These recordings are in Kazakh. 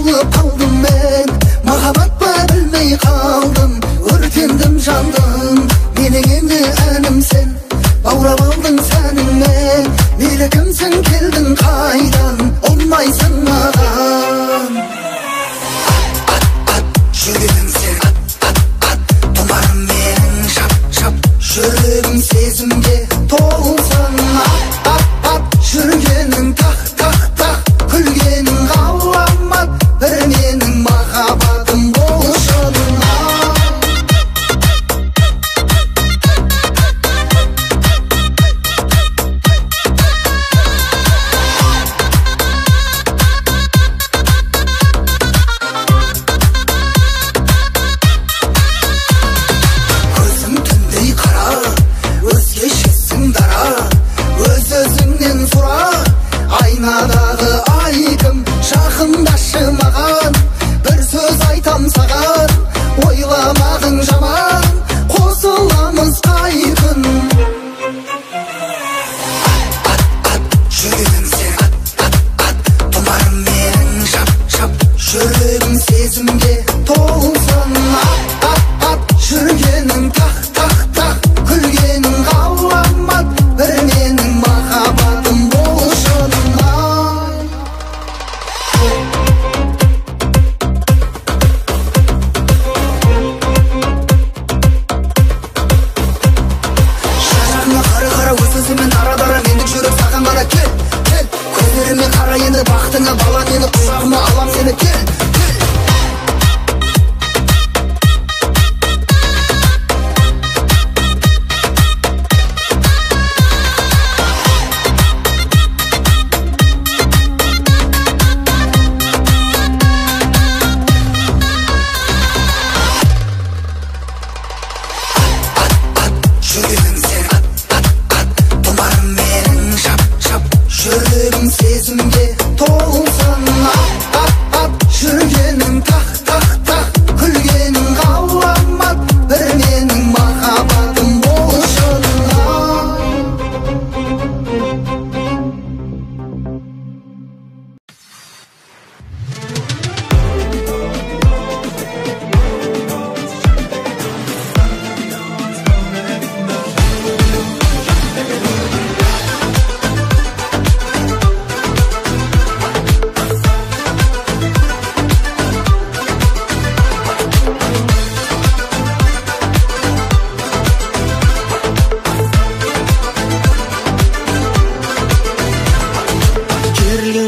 Boğulup kaldım ben, mahabatla bilmey kaldım. Örtendim jandım, mening endi anim sen. Baurab aldın seninle, meyli kimsin keldin kaydan, olmaysan mağan. At, жүрегің sen, at, тұмарым менің шап, жүрегім сезімге толсан. At, жүргенің тақ, күлгенің ғаламат, бір менің махаббатым болшын. Айнадағы айкым жақындашы маған, бір сөз айтам саған, ойламағың жаман, қосыламыз қай күн. At, жүрегің сен, at, тұмарым менің шап, жүрегім сезімге толсан. At, жүргенің тақ, күлгенің ғаламат, бір менің махаббатым болшын. Көздеріме қара енді бақытыңа бала, мені құшағыма алам сені, кел. Жүрегің сен, тұмарым менің шап, жүрегім сезімге толсан. At, жүргенің тақ, күлгенің ғаламат, бір менің махаббатым болшын.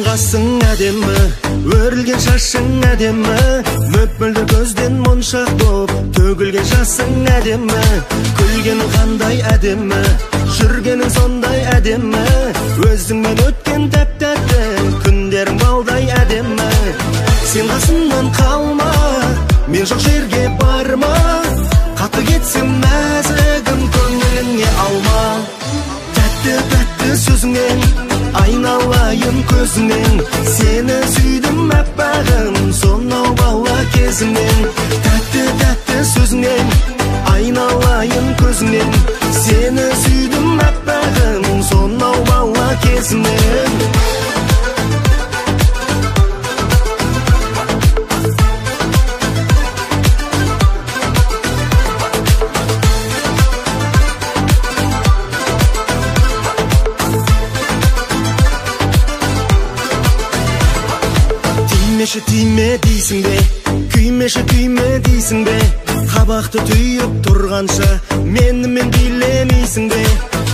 Қасың әдемі, өрілген шашың әдемі, мөп-мөлдір көзден моншақ боп төгілген жасың әдемі. Күлгенің қандай әдемі, жүргенің сондай әдемі, өзіңмен өткен тәп-тәтті күндерің балдай әдемі. Сен қасымнан қалма, мен жоқ жерге барма, қатты кетсем нәзігім көңіліңе алма. Тәтті сөзіңнен айналайын көзіңнен, сені сүйдім әппағым сонау бала кезімнен. Тәтті сөзіңнен айналайын көзіңнен, сені сүйдім әппағым сонау бала кезімнен. Тиме дейсің бе, күйме дейсің бе, қабақты түйіп тұрғанша менімен билемейсің бе.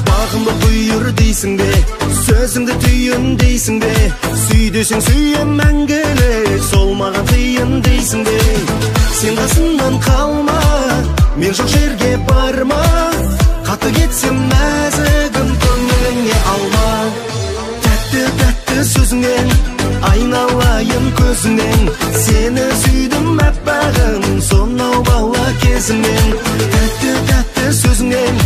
Бағымды бұйыр дейсің бе, сөзіңді түйін дейсің бе, сүй десең сүйем мәңгілік, сол маған тиын дейсің бе. Сен қасымнан қалма, мен жоқ жерге барма, қатты кетсем нәзігім көңіліңе алма. Тәтті сөзіңнен айналайын көзіңнен, сені сүйдім әппағым сонау бала кезімнен. Тәтті сөзіңнен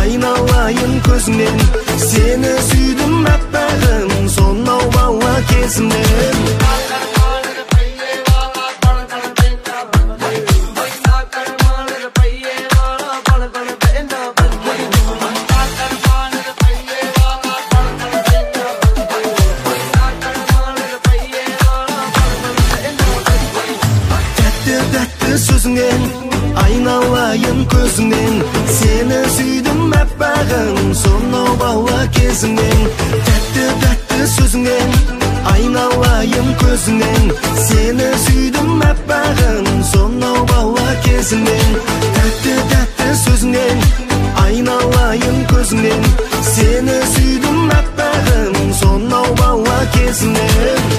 айналайын көзіңнен, сені сүйдім әппағым сонау бала кезімнен. тәтті сөзіңнен, айналайын көзіңнен. Сені сүйдім әппағым, сонау бала кезіңнен. Тәтті сөзіңнен, айналайын көзіңнен. Сені сүйдім әппағым, сонау бала кезіңнен. Тәтті сөзіңнен, айналайын көзіңнен. Сені сүйдім әппағым, сонау бала кезіңнен.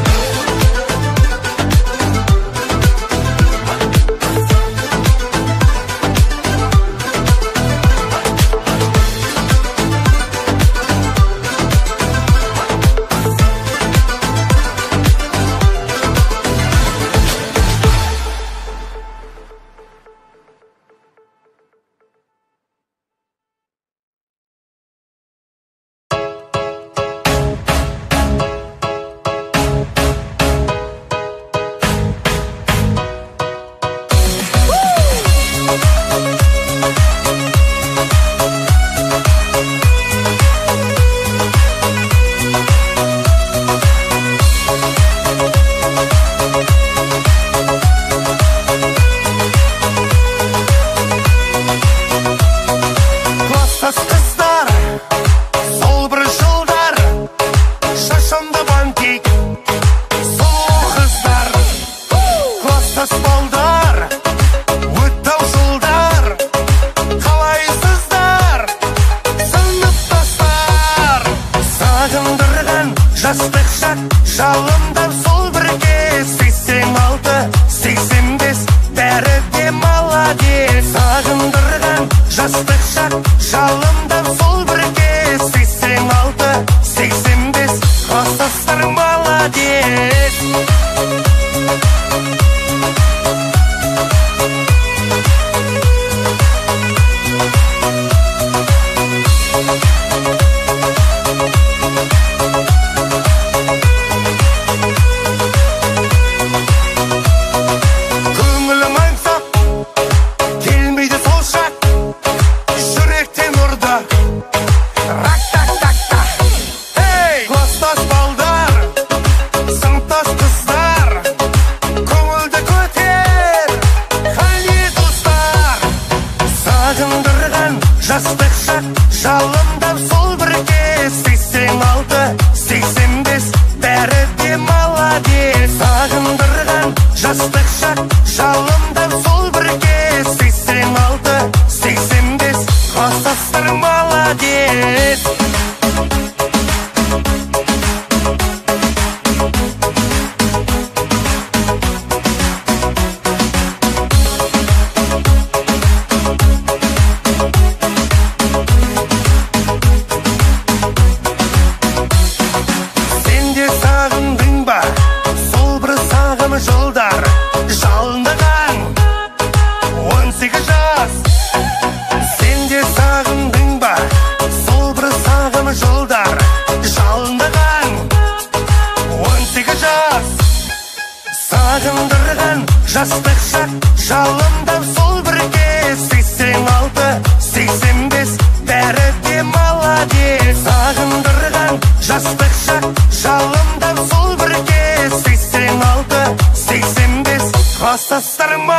Класстастарым